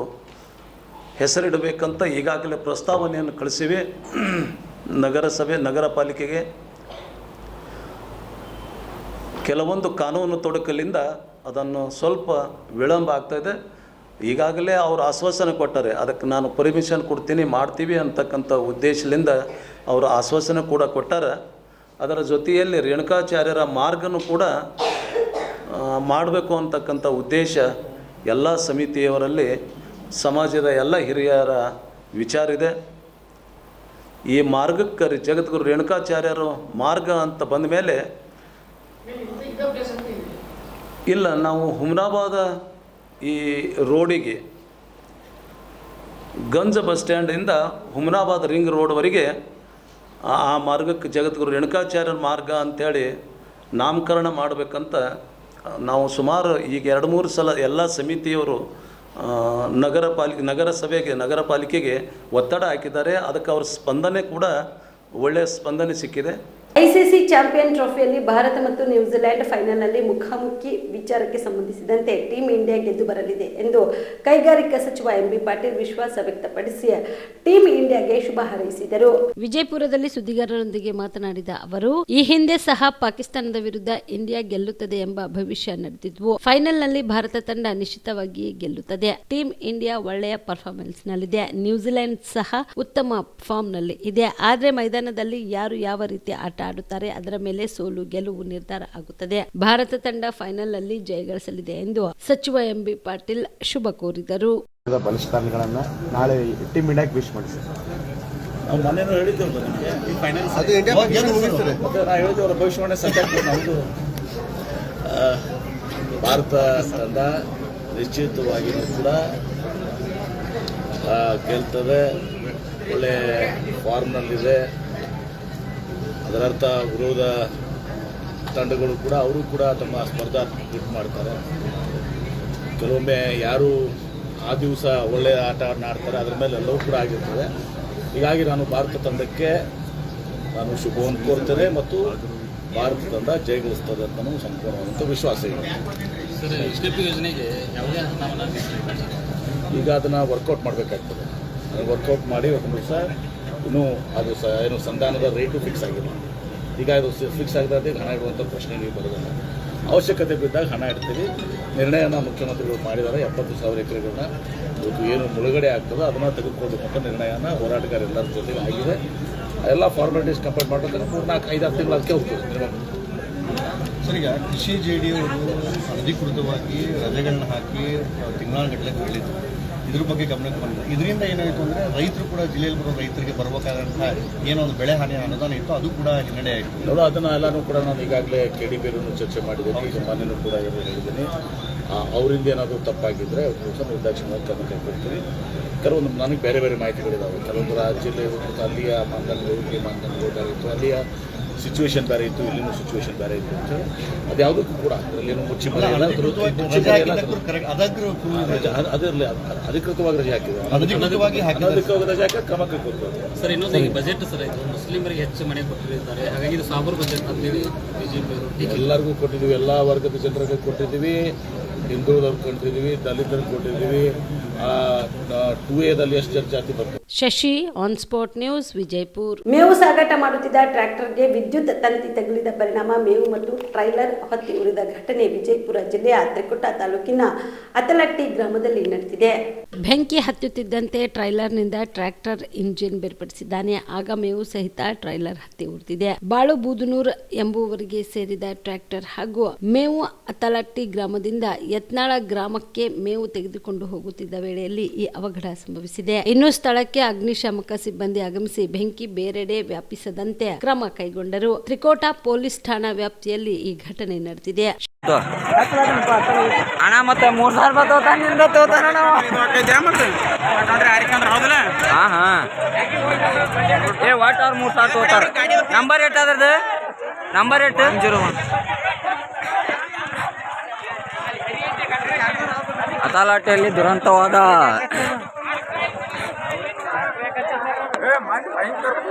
ಹೆಸರಿಡಬೇಕಂತ ಈಗಾಗಲೇ ಪ್ರಸ್ತಾವನೆಯನ್ನು ಕಳಿಸಿವೆ ನಗರಸಭೆ, ನಗರ ಪಾಲಿಕೆಗೆ. ಕೆಲವೊಂದು ಕಾನೂನು ತೊಡಕಲಿಂದ ಅದನ್ನು ಸ್ವಲ್ಪ ವಿಳಂಬ ಆಗ್ತಾಯಿದೆ. ಈಗಾಗಲೇ ಅವರು ಆಶ್ವಾಸನೆ ಕೊಟ್ಟರೆ ಅದಕ್ಕೆ ನಾನು ಪರ್ಮಿಷನ್ ಕೊಡ್ತೀನಿ, ಮಾಡ್ತೀವಿ ಅಂತಕ್ಕಂಥ ಉದ್ದೇಶದಿಂದ ಅವರು ಆಶ್ವಾಸನೆ ಕೂಡ ಕೊಟ್ಟಾರೆ. ಅದರ ಜೊತೆಯಲ್ಲಿ ರೇಣುಕಾಚಾರ್ಯರ ಮಾರ್ಗನೂ ಕೂಡ ಮಾಡಬೇಕು ಅಂತಕ್ಕಂಥ ಉದ್ದೇಶ ಎಲ್ಲ ಸಮಿತಿಯವರಲ್ಲಿ, ಸಮಾಜದ ಎಲ್ಲ ಹಿರಿಯರ ವಿಚಾರ ಇದೆ. ಈ ಮಾರ್ಗಕ್ಕೆ ಜಗದ್ಗುರು ರೇಣುಕಾಚಾರ್ಯರು ಮಾರ್ಗ ಅಂತ ಬಂದ ಮೇಲೆ ಇಲ್ಲ, ನಾವು ಹುಮನಾಬಾದ ಈ ರೋಡಿಗೆ ಗಂಜ ಬಸ್ ಸ್ಟ್ಯಾಂಡಿಂದ ಹುಮನಾಬಾದ್ ರಿಂಗ್ ರೋಡ್ವರೆಗೆ ಆ ಮಾರ್ಗಕ್ಕೆ ಜಗದ್ಗುರು ರೇಣುಕಾಚಾರ್ಯರ ಮಾರ್ಗ ಅಂಥೇಳಿ ನಾಮಕರಣ ಮಾಡಬೇಕಂತ ನಾವು ಸುಮಾರು ಈಗ 2-3 ಸಲ ಎಲ್ಲ ಸಮಿತಿಯವರು ನಗರ ಪಾಲಿಕೆಗೆ ಒತ್ತಡ ಹಾಕಿದ್ದಾರೆ. ಅದಕ್ಕೆ ಅವ್ರ ಸ್ಪಂದನೆ ಕೂಡ ಒಳ್ಳೆಯ ಸ್ಪಂದನೆ ಸಿಕ್ಕಿದೆ. ಐಸಿಸಿ ಚಾಂಪಿಯನ್ ಟ್ರೋಫಿಯಲ್ಲಿ ಭಾರತ ಮತ್ತು ನ್ಯೂಜಿಲೆಂಡ್ ಫೈನಲ್ನಲ್ಲಿ ಮುಖಾಮುಖಿ ವಿಚಾರಕ್ಕೆ ಸಂಬಂಧಿಸಿದಂತೆ ಟೀಮ್ ಇಂಡಿಯಾ ಗೆದ್ದು ಬರಲಿದೆ ಎಂದು ಕೈಗಾರಿಕಾ ಸಚಿವ ಎಂಬಿ ಪಾಟೀಲ್ ವಿಶ್ವಾಸ ವ್ಯಕ್ತಪಡಿಸಿ ಟೀಮ್ ಇಂಡಿಯಾಗೆ ಶುಭ ಹಾರೈಸಿದರು. ವಿಜಯಪುರದಲ್ಲಿ ಸುದ್ದಿಗಾರರೊಂದಿಗೆ ಮಾತನಾಡಿದ ಅವರು, ಈ ಹಿಂದೆ ಸಹ ಪಾಕಿಸ್ತಾನದ ವಿರುದ್ಧ ಇಂಡಿಯಾ ಗೆಲ್ಲುತ್ತದೆ ಎಂಬ ಭವಿಷ್ಯ ನಡೆದಿದ್ವು. ಫೈನಲ್ನಲ್ಲಿ ಭಾರತ ತಂಡ ನಿಶ್ಚಿತವಾಗಿ ಗೆಲ್ಲುತ್ತದೆ. ಟೀಮ್ ಇಂಡಿಯಾ ಒಳ್ಳೆಯ ಪರ್ಫಾರ್ಮೆನ್ಸ್ ನಲ್ಲಿದೆ. ನ್ಯೂಜಿಲೆಂಡ್ ಸಹ ಉತ್ತಮ ಫಾರ್ಮ್ ನಲ್ಲಿ ಇದೆ. ಆದರೆ ಮೈದಾನದಲ್ಲಿ ಯಾರು ಯಾವ ರೀತಿ ಆಟ ಆಡುತ್ತಾರೆ ಅದರ ಮೇಲೆ ಸೋಲು ಗೆಲುವು ನಿರ್ಧಾರ ಆಗುತ್ತದೆ. ಭಾರತ ತಂಡ ಫೈನಲ್ ನಲ್ಲಿ ಜಯಗಳಿಸಲಿದೆ ಎಂದು ಸಚಿವ ಎಂಬಿ ಪಾಟೀಲ್ ಶುಭ ಕೋರಿದರು. ಬಲಿಷ್ಠಾನಗಳನ್ನ ನಾಳೆ ಟೀಮ್ ಇಂಡಿಯಾಗೆ ವಿಶ್ ಮಾಡಿ ಭವಿಷ್ಯವಾಣಿ ನಮ್ಮದು ಭಾರತ ತಂಡ ನಿಶ್ಚಿತವಾಗಿಯೂ ಕೂಡ ಗೆಲ್ತದೆ. ಒಳ್ಳೆ ಫಾರ್ಮ್ನಲ್ಲಿದೆ. ಅದರರ್ಥ ವಿರೋಧ ತಂಡಗಳು ಕೂಡ ಅವರು ಕೂಡ ತಮ್ಮ ಸ್ಪರ್ಧಾತ್ಮಕ ಮಾಡ್ತಾರೆ. ಕೆಲವೊಮ್ಮೆ ಯಾರು ಆ ದಿವಸ ಒಳ್ಳೆಯ ಆಟ ಆಡ್ತಾರೆ ಅದರ ಮೇಲೆ ಎಲ್ಲವೂ ಕೂಡ ಆಗಿರ್ತದೆ. ಹೀಗಾಗಿ ನಾನು ಭಾರತ ತಂಡಕ್ಕೆ ಶುಭವನ್ನು ಕೋರ್ತೇನೆ ಮತ್ತು ಭಾರತ ತಂಡ ಜಯಗಳಿಸ್ತದೆ ಅಂತ ಸಂಪೂರ್ಣವಾದಂಥ ವಿಶ್ವಾಸ ಇದೆ. ಈಗ ಅದನ್ನು ವರ್ಕೌಟ್ ಮಾಡಬೇಕಾಗ್ತದೆ. ವರ್ಕೌಟ್ ಮಾಡಿ ಒಂದು ದಿವಸ ಇನ್ನೂ ಅದು ಏನು ಸಂಧಾನದ ರೇಟು ಫಿಕ್ಸ್ ಆಗಿಲ್ಲ. ಈಗ ಅದು ಫಿಕ್ಸ್ ಆಗದೆ ಹಣ ಇಡುವಂಥ ಪ್ರಶ್ನೆ ನೀವು ಬರೋದಿಲ್ಲ. ಅವಶ್ಯಕತೆ ಬಿದ್ದಾಗ ಹಣ ಇಡ್ತೀವಿ. ನಿರ್ಣಯನ ಮುಖ್ಯಮಂತ್ರಿಗಳು ಮಾಡಿದ್ದಾರೆ. 70,000 ಎಕರೆಗಳನ್ನ ಏನು ಮುಳುಗಡೆ ಆಗ್ತದೋ ಅದನ್ನು ತೆಗೆದುಕೊಳ್ಬೇಕಂತ ನಿರ್ಣಯನ ಹೋರಾಟಗಾರರೆಲ್ಲರ ಜೊತೆಗೆ ಆಗಿದೆ. ಎಲ್ಲ ಫಾರ್ಮಾಲಿಟೀಸ್ ಕಂಪ್ಲೀಟ್ ಮಾಡಬೇಕಂದ್ರೆ 4-5-6 ತಿಂಗಳು ಅದಕ್ಕೆ ಹೋಗ್ತದೆ. ಸರ್, ಈಗ ಕೃಷಿ JD ಅವರು ಅಧಿಕೃತವಾಗಿ ರಜೆಗಳನ್ನ ಹಾಕಿ ತಿಂಗಳಗಟ್ಟಲೆ ಕೊಡಲಿದ್ದು, ಇದ್ರ ಬಗ್ಗೆ ಗಮನಕ್ಕೆ ಬಂದಿದೆ. ಇದರಿಂದ ಏನಾಯಿತು ಅಂದರೆ ರೈತರು ಕೂಡ ಜಿಲ್ಲೆಯಲ್ಲಿ ಬರೋ ರೈತರಿಗೆ ಬರಬೇಕಾದಂಥ ಏನೋ ಒಂದು ಬೆಳೆ ಹಾನಿ ಅನುದಾನ ಇತ್ತು, ಅದು ಕೂಡ ಹಿನ್ನಡೆ ಆಯಿತು. ನೋಡೋ ಅದನ್ನು ಎಲ್ಲನೂ ಕೂಡ ನಾನು ಈಗಾಗಲೇ KDP ಚರ್ಚೆ ಮಾಡಿದ್ದೀನಿ, ಈಗ ಮನೆಯೂ ಕೂಡ ಹೇಳಿದ್ದೀನಿ. ಅವರಿಂದ ಏನಾದರೂ ತಪ್ಪಾಗಿದ್ದರೆ ಅವ್ರು ನಿರ್ದಾಕ್ಷಿಣ್ಯವಾಗಿ ಕ್ರಮ ಕೈಗೊಳ್ತೀವಿ. ಕೆಲವೊಂದು ನನಗೆ ಬೇರೆ ಬೇರೆ ಮಾಹಿತಿಗಳಿದ್ದಾವೆ. ಕೆಲವೊಂದು ಜಿಲ್ಲೆ ಅಲ್ಲಿಯ ಮಾನದಂಡಗಳು, ಇಲ್ಲಿ ಮಾನದಂಡಗಳು ಬೇರೆ ಇತ್ತು, ಅಲ್ಲಿಯ ಸಿಚುವೇಶನ್ ಬೇರೆ ಇತ್ತು, ಇಲ್ಲಿನ ಸಿಚುವೇಶನ್ ಬೇರೆ ಇತ್ತು ಅಂತ ಹೇಳಿ ಅದು ಯಾವುದಕ್ಕೂ ಕೂಡ ಅದರಲ್ಲೇನು ಮುಚ್ಚಿ ಅದರಲ್ಲಿ ಅಧಿಕೃತವಾಗಿ ರಜೆ ಹಾಕಿದೆ. ಅನಧಿಕೃತವಾಗಿ ರಜೆ ಹಾಕಿ ಕ್ರಮ ಕೈಗೊಳ್ತಾರೆ. ಸರ್ ಇನ್ನೊಂದು ಈ ಬಜೆಟ್ ಸರ್ ಇದು ಮುಸ್ಲಿಮರಿಗೆ ಹೆಚ್ಚು ಮನೆ ಕೊಟ್ಟಿದ್ದಾರೆ, ಹಾಗಾಗಿ ಇದು ಸಾಬರ್ ಬಜೆಟ್ ಅಂತೇಳಿ ಬಿಜೆಪಿ ಎಲ್ಲರಿಗೂ ಕೊಟ್ಟಿದ್ದೀವಿ, ಎಲ್ಲ ವರ್ಗದ ಜನರಿಗೆ ಕೊಟ್ಟಿದ್ದೀವಿ, ಹಿಂದುಳಿದವ್ರಿಗೆ ಕೊಟ್ಟಿದ್ದೀವಿ, ದಲಿತರಿಗೆ ಕೊಟ್ಟಿದ್ದೀವಿ. 2A ಎಷ್ಟು ಜಾತಿ ಬರ್ತದೆ. Shashi on spot news Vijayapura. ಮೇವು ಸಾಗಾಟ ಮಾಡುತ್ತಿದ್ದ ಟ್ರ್ಯಾಕ್ಟರ್ಗೆ ವಿದ್ಯುತ್ ತಂತಿ ತಗುಲಿದ ಪರಿಣಾಮ ಮೇವು ಮತ್ತು ಟ್ರೈಲರ್ ಹೊತ್ತಿ ಉರಿದ ಘಟನೆ ವಿಜಯಪುರ ಜಿಲ್ಲೆಯ ತ್ರಿಕುಟ ತಾಲೂಕಿನ ಅತಲಟ್ಟಿ ಗ್ರಾಮದಲ್ಲಿ ನಡೆದಿದೆ. ಬೆಂಕಿ ಹತ್ತುತ್ತಿದ್ದಂತೆ ಟ್ರೈಲರ್ನಿಂದ ಟ್ರ್ಯಾಕ್ಟರ್ ಇಂಜಿನ್ ಬೇರ್ಪಡಿಸಿದ್ದಾನೆ. ಆಗ ಮೇವು ಸಹಿತ ಟ್ರೈಲರ್ ಹತ್ತಿ ಉರಿದಿದೆ. ಬಾಳು ಬೂದನೂರ್ ಎಂಬುವರಿಗೆ ಸೇರಿದ ಟ್ರ್ಯಾಕ್ಟರ್ ಹಾಗೂ ಮೇವು ಅತಲಟ್ಟಿ ಗ್ರಾಮದಿಂದ ಯತ್ನಾಳ ಗ್ರಾಮಕ್ಕೆ ಮೇವು ತೆಗೆದುಕೊಂಡು ಹೋಗುತ್ತಿದ್ದ ವೇಳೆಯಲ್ಲಿ ಈ ಅವಘಡ ಸಂಭವಿಸಿದೆ. ಇನ್ನು ಸ್ಥಳಕ್ಕೆ ಅಗ್ನಿಶಾಮಕ ಸಿಬ್ಬಂದಿ ಆಗಮಿಸಿ ಬೆಂಕಿ ಬೇರೆಡೆ ವ್ಯಾಪಿಸದಂತೆ ಕ್ರಮ ಕೈಗೊಂಡರು. ತ್ರಿಕೋಟ ಪೊಲೀಸ್ ಠಾಣಾ ವ್ಯಾಪ್ತಿಯಲ್ಲಿ ಈ ಘಟನೆ ನಡೆದಿದೆ. ಹಣ ಮತ್ತೆ 3,000 ತೋತಾನಿಂದ ತೋತಾನ ವಾಟ್ ಅವ್ರು 3,000 ತೋತಾರ. ನಂಬರ್ ಏಟ್ ಅದ್ರದ್ದು? Number eight? 01 ಅತಾಲಟ್ಟಿಯಲ್ಲಿ ದುರಂತವಾದ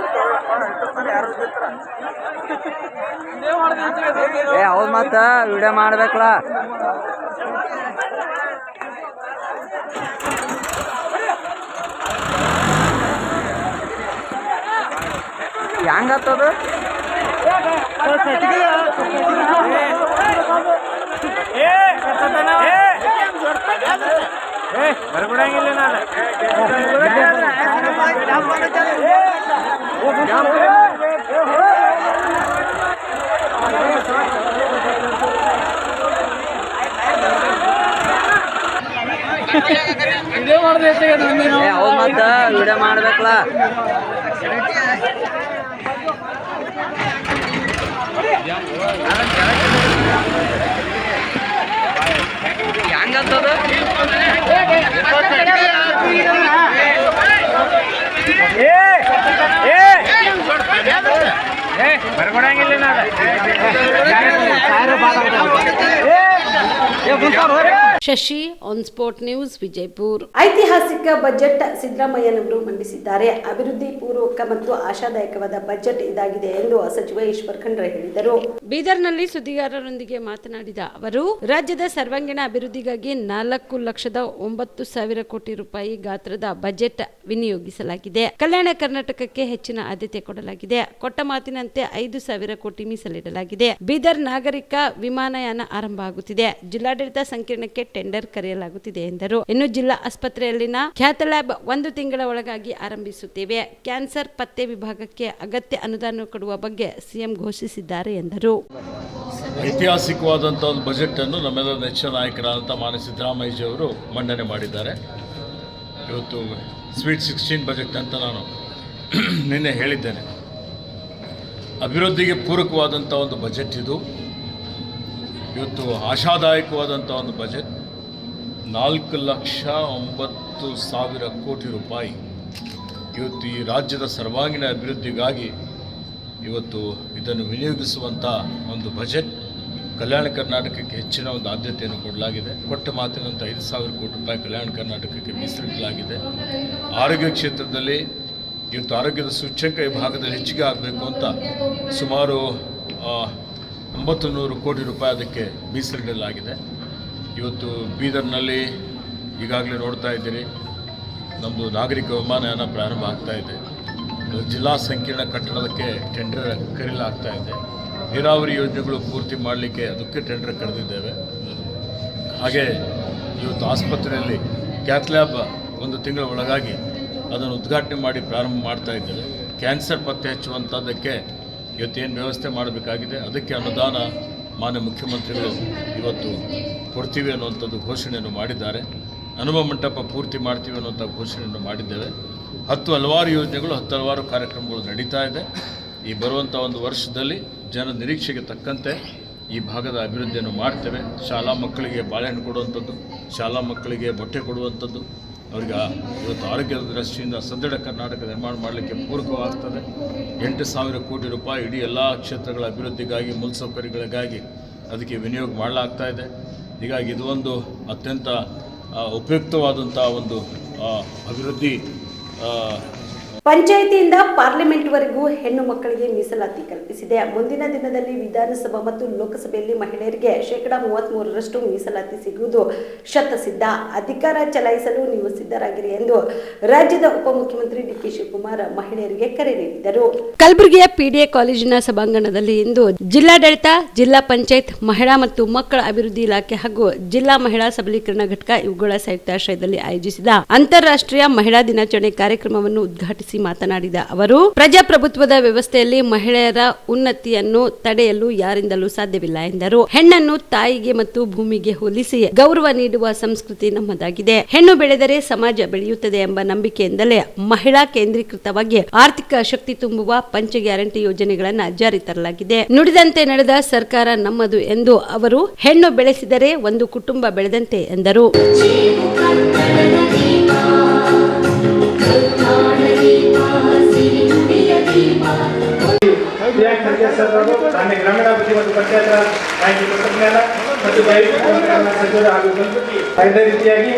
ಹೌದು ಮತ್ತ ವಿಡಿಯೋ ಮಾಡ್ಬೇಕಲ್ಲ. ಹೆಂಗತ್ತದು? ಬರ್ಬಿಡಂಗಿಲ್ಲ ನಾನು. ಹೌದು ಮತ್ತ ವಿಡಿಯೋ ಮಾಡ್ಬೇಕಲ್ಲ. ಹೆಂಗತ್ತದ? ಬರ್ಕೊಡಂಗಿಲ್ಲ ನಾನು. Shashi on spot news Vijayapura. ಐತಿಹಾಸಿಕ ಬಜೆಟ್ ಸಿದ್ದರಾಮಯ್ಯನವರು ಮಂಡಿಸಿದ್ದಾರೆ. ಅಭಿವೃದ್ಧಿ ಪೂರ್ವಕ ಮತ್ತು ಆಶಾದಾಯಕವಾದ ಬಜೆಟ್ ಇದಾಗಿದೆ ಎಂದು ಸಚಿವ ಈಶ್ವರ್ ಖಂಡ್ರೆ ಹೇಳಿದರು. ಬೀದರ್ನಲ್ಲಿ ಸುದ್ದಿಗಾರರೊಂದಿಗೆ ಮಾತನಾಡಿದ ಅವರು, ರಾಜ್ಯದ ಸರ್ವಾಂಗೀಣ ಅಭಿವೃದ್ಧಿಗಾಗಿ 4,09,000 ಕೋಟಿ ರೂಪಾಯಿ ಗಾತ್ರದ ಬಜೆಟ್ ವಿನಿಯೋಗಿಸಲಾಗಿದೆ. ಕಲ್ಯಾಣ ಕರ್ನಾಟಕಕ್ಕೆ ಹೆಚ್ಚಿನ ಆದ್ಯತೆ ಕೊಡಲಾಗಿದೆ. ಕೊಟ್ಟ ಮಾತಿನಂತೆ 5,000 ಕೋಟಿ ಮೀಸಲಿಡಲಾಗಿದೆ. ಬೀದರ್ ನಾಗರಿಕ ವಿಮಾನಯಾನ ಆರಂಭ ಆಗುತ್ತಿದೆ. ಜಿಲ್ಲಾಡಳಿತ ಸಂಕೀರ್ಣಕ್ಕೆ ಟೆಂಡರ್ ಕರೆಯಲಾಗುತ್ತಿದೆ ಎಂದರು. ಇನ್ನು ಜಿಲ್ಲಾ ಆಸ್ಪತ್ರೆಯಲ್ಲಿನ ಖ್ಯಾತ ಲ್ಯಾಬ್ 1 ತಿಂಗಳ ಒಳಗಾಗಿ ಆರಂಭಿಸುತ್ತೇವೆ. ಕ್ಯಾನ್ಸರ್ ಪತ್ತೆ ವಿಭಾಗಕ್ಕೆ ಅಗತ್ಯ ಅನುದಾನ ಕೊಡುವ ಬಗ್ಗೆ ಸಿಎಂ ಘೋಷಿಸಿದ್ದಾರೆ ಎಂದರು. ಐತಿಹಾಸಿಕವಾದಂಥ ಒಂದು ಬಜೆಟ್ ಅನ್ನು ನಮ್ಮೆಲ್ಲರ ನೆಚ್ಚಿನ ನಾಯಕರಾದಂಥ ಮಾನ್ಯ ಸಿದ್ದರಾಮಯ್ಯಜಿಯವರು ಮಂಡನೆ ಮಾಡಿದ್ದಾರೆ. ಇವತ್ತು ಸ್ವೀಟ್ 16 ಬಜೆಟ್ ಅಂತ ನಾನು ನಿನ್ನೆ ಹೇಳಿದ್ದೇನೆ. ಅಭಿವೃದ್ಧಿಗೆ ಪೂರಕವಾದಂಥ ಒಂದು ಬಜೆಟ್ ಇದು. ಇವತ್ತು ಆಶಾದಾಯಕವಾದಂಥ ಒಂದು ಬಜೆಟ್. 4,09,000 ಕೋಟಿ ರೂಪಾಯಿ ಇವತ್ತು ಈ ರಾಜ್ಯದ ಸರ್ವಾಂಗೀಣ ಅಭಿವೃದ್ಧಿಗಾಗಿ ಇವತ್ತು ಇದನ್ನು ವಿನಿಯೋಗಿಸುವಂಥ ಒಂದು ಬಜೆಟ್. ಕಲ್ಯಾಣ ಕರ್ನಾಟಕಕ್ಕೆ ಹೆಚ್ಚಿನ ಒಂದು ಆದ್ಯತೆಯನ್ನು ಕೊಡಲಾಗಿದೆ. ಕೊಟ್ಟ ಮಾತಿನಂತೆ 5,000 ಕೋಟಿ ರೂಪಾಯಿ ಕಲ್ಯಾಣ ಕರ್ನಾಟಕಕ್ಕೆ ಮೀಸಲಿಡಲಾಗಿದೆ. ಆರೋಗ್ಯ ಕ್ಷೇತ್ರದಲ್ಲಿ ಇವತ್ತು ಆರೋಗ್ಯದ ಸೂಚ್ಯಂಕ ಈ ಭಾಗದಲ್ಲಿ ಹೆಚ್ಚಿಗೆ ಆಗಬೇಕು ಅಂತ ಸುಮಾರು 900 ಕೋಟಿ ರೂಪಾಯಿ ಅದಕ್ಕೆ ಮೀಸಲಿಡಲಾಗಿದೆ. ಇವತ್ತು ಬೀದರ್ನಲ್ಲಿ ಈಗಾಗಲೇ ನೋಡ್ತಾ ಇದ್ದೀರಿ, ನಮ್ಮದು ನಾಗರಿಕ ವಿಮಾನಯಾನ ಪ್ರಾರಂಭ ಆಗ್ತಾ ಇದೆ. ಜಿಲ್ಲಾ ಸಂಕೀರ್ಣ ಕಟ್ಟಡಕ್ಕೆ ಟೆಂಡರ್ ಕರೆಯಲಾಗ್ತಾ ಇದೆ. ನೀರಾವರಿ ಯೋಜನೆಗಳು ಪೂರ್ತಿ ಮಾಡಲಿಕ್ಕೆ ಅದಕ್ಕೆ ಟೆಂಡರ್ ಕರೆದಿದ್ದೇವೆ. ಹಾಗೆ ಇವತ್ತು ಆಸ್ಪತ್ರೆಯಲ್ಲಿ ಕ್ಯಾತ್ ಲ್ಯಾಬ್ 1 ತಿಂಗಳ ಒಳಗಾಗಿ ಅದನ್ನು ಉದ್ಘಾಟನೆ ಮಾಡಿ ಪ್ರಾರಂಭ ಮಾಡ್ತಾ ಇದ್ದೇವೆ. ಕ್ಯಾನ್ಸರ್ ಪತ್ತೆ ಹಚ್ಚುವಂಥದ್ದಕ್ಕೆ ಇವತ್ತೇನು ವ್ಯವಸ್ಥೆ ಮಾಡಬೇಕಾಗಿದೆ ಅದಕ್ಕೆ ಅನುದಾನ ಮಾನ್ಯ ಮುಖ್ಯಮಂತ್ರಿಗಳು ಇವತ್ತು ಕೊಡ್ತೀವಿ ಅನ್ನುವಂಥದ್ದು ಘೋಷಣೆಯನ್ನು ಮಾಡಿದ್ದಾರೆ. ಅನುಭವ ಮಂಟಪ ಪೂರ್ತಿ ಮಾಡ್ತೀವಿ ಅನ್ನುವಂಥ ಘೋಷಣೆಯನ್ನು ಮಾಡಿದ್ದೇವೆ. ಹಲವಾರು ಯೋಜನೆಗಳು ಹಲವಾರು ಕಾರ್ಯಕ್ರಮಗಳು ನಡೀತಾ ಇದೆ. ಈ ಬರುವಂಥ ಒಂದು ವರ್ಷದಲ್ಲಿ ಜನ ನಿರೀಕ್ಷೆಗೆ ತಕ್ಕಂತೆ ಈ ಭಾಗದ ಅಭಿವೃದ್ಧಿಯನ್ನು ಮಾಡ್ತೇವೆ. ಶಾಲಾ ಮಕ್ಕಳಿಗೆ ಬಾಳೆಹಣ್ಣು ಕೊಡುವಂಥದ್ದು, ಶಾಲಾ ಮಕ್ಕಳಿಗೆ ಬಟ್ಟೆ ಕೊಡುವಂಥದ್ದು, ಅವರಿಗೆ ಇವತ್ತು ಆರೋಗ್ಯದ ದೃಷ್ಟಿಯಿಂದ ಸದೃಢ ಕರ್ನಾಟಕ ನಿರ್ಮಾಣ ಮಾಡಲಿಕ್ಕೆ ಪೂರಕವಾಗ್ತದೆ. 8,000 ಕೋಟಿ ರೂಪಾಯಿ ಇಡೀ ಎಲ್ಲ ಕ್ಷೇತ್ರಗಳ ಅಭಿವೃದ್ಧಿಗಾಗಿ, ಮೂಲಸೌಕರ್ಯಗಳಿಗಾಗಿ ಅದಕ್ಕೆ ವಿನಿಯೋಗ ಮಾಡಲಾಗ್ತಾ ಇದೆ. ಹೀಗಾಗಿ ಇದು ಒಂದು ಅತ್ಯಂತ ಉಪಯುಕ್ತವಾದಂಥ ಒಂದು ಅಭಿವೃದ್ಧಿ. ಪಂಚಾಯಿತಿಯಿಂದ ಪಾರ್ಲಿಮೆಂಟ್ವರೆಗೂ ಹೆಣ್ಣು ಮಕ್ಕಳಿಗೆ ಮೀಸಲಾತಿ ಕಲ್ಪಿಸಿದೆ. ಮುಂದಿನ ದಿನದಲ್ಲಿ ವಿಧಾನಸಭಾ ಮತ್ತು ಲೋಕಸಭೆಯಲ್ಲಿ ಮಹಿಳೆಯರಿಗೆ 33% ಮೀಸಲಾತಿ ಸಿಗುವುದು ಶತಸಿದ್ಧ. ಅಧಿಕಾರ ಚಲಾಯಿಸಲು ನೀವು ಸಿದ್ಧರಾಗಿರಿ ಎಂದು ರಾಜ್ಯದ ಉಪಮುಖ್ಯಮಂತ್ರಿ ಡಿಕೆ ಶಿವಕುಮಾರ್ ಮಹಿಳೆಯರಿಗೆ ಕರೆ ನೀಡಿದರು. ಕಲಬುರಗಿಯ ಪಿಡಿಎ ಕಾಲೇಜಿನ ಸಭಾಂಗಣದಲ್ಲಿ ಇಂದು ಜಿಲ್ಲಾಡಳಿತ, ಜಿಲ್ಲಾ ಪಂಚಾಯತ್, ಮಹಿಳಾ ಮತ್ತು ಮಕ್ಕಳ ಅಭಿವೃದ್ಧಿ ಇಲಾಖೆ ಹಾಗೂ ಜಿಲ್ಲಾ ಮಹಿಳಾ ಸಬಲೀಕರಣ ಘಟಕ ಇವುಗಳ ಸಂಯುಕ್ತಾಶ್ರಯದಲ್ಲಿ ಆಯೋಜಿಸಿದ ಅಂತಾರಾಷ್ಟ್ರೀಯ ಮಹಿಳಾ ದಿನಾಚರಣೆ ಕಾರ್ಯಕ್ರಮವನ್ನು ಉದ್ಘಾಟಿಸಿ ಮಾತನಾಡಿದ ಅವರು, ಪ್ರಜಾಪ್ರಭುತ್ವದ ವ್ಯವಸ್ಥೆಯಲ್ಲಿ ಮಹಿಳೆಯರ ಉನ್ನತಿಯನ್ನು ತಡೆಯಲು ಯಾರಿಂದಲೂ ಸಾಧ್ಯವಿಲ್ಲ ಎಂದರು. ಹೆಣ್ಣನ್ನು ತಾಯಿಗೆ ಮತ್ತು ಭೂಮಿಗೆ ಹೋಲಿಸಿ ಗೌರವ ನೀಡುವ ಸಂಸ್ಕೃತಿ ನಮ್ಮದಾಗಿದೆ. ಹೆಣ್ಣು ಬೆಳೆದರೆ ಸಮಾಜ ಬೆಳೆಯುತ್ತದೆ ಎಂಬ ನಂಬಿಕೆಯಿಂದಲೇ ಮಹಿಳಾ ಕೇಂದ್ರೀಕೃತವಾಗಿ ಆರ್ಥಿಕ ಶಕ್ತಿ ತುಂಬುವ ಪಂಚ ಗ್ಯಾರಂಟಿ ಯೋಜನೆಗಳನ್ನು ಜಾರಿ ತರಲಾಗಿದೆ. ನುಡಿದಂತೆ ನಡೆದ ಸರ್ಕಾರ ನಮ್ಮದು ಎಂದು ಅವರು, ಹೆಣ್ಣು ಬೆಳೆಸಿದರೆ ಒಂದು ಕುಟುಂಬ ಬೆಳೆದಂತೆ ಎಂದರು. ಗ್ರಾಮೀಣಾಭಿವೃದ್ಧಿ ಮತ್ತು ಪಂಚಾಯತ್ ರಾಜ್ ಮಾಹಿತಿ ತಂತ್ರಜ್ಞಾನ ಮತ್ತು ಸಚಿವರು ಹಾಗೂ ಸಂಸ್ಕೃತಿ ಅದೇ ರೀತಿಯಾಗಿ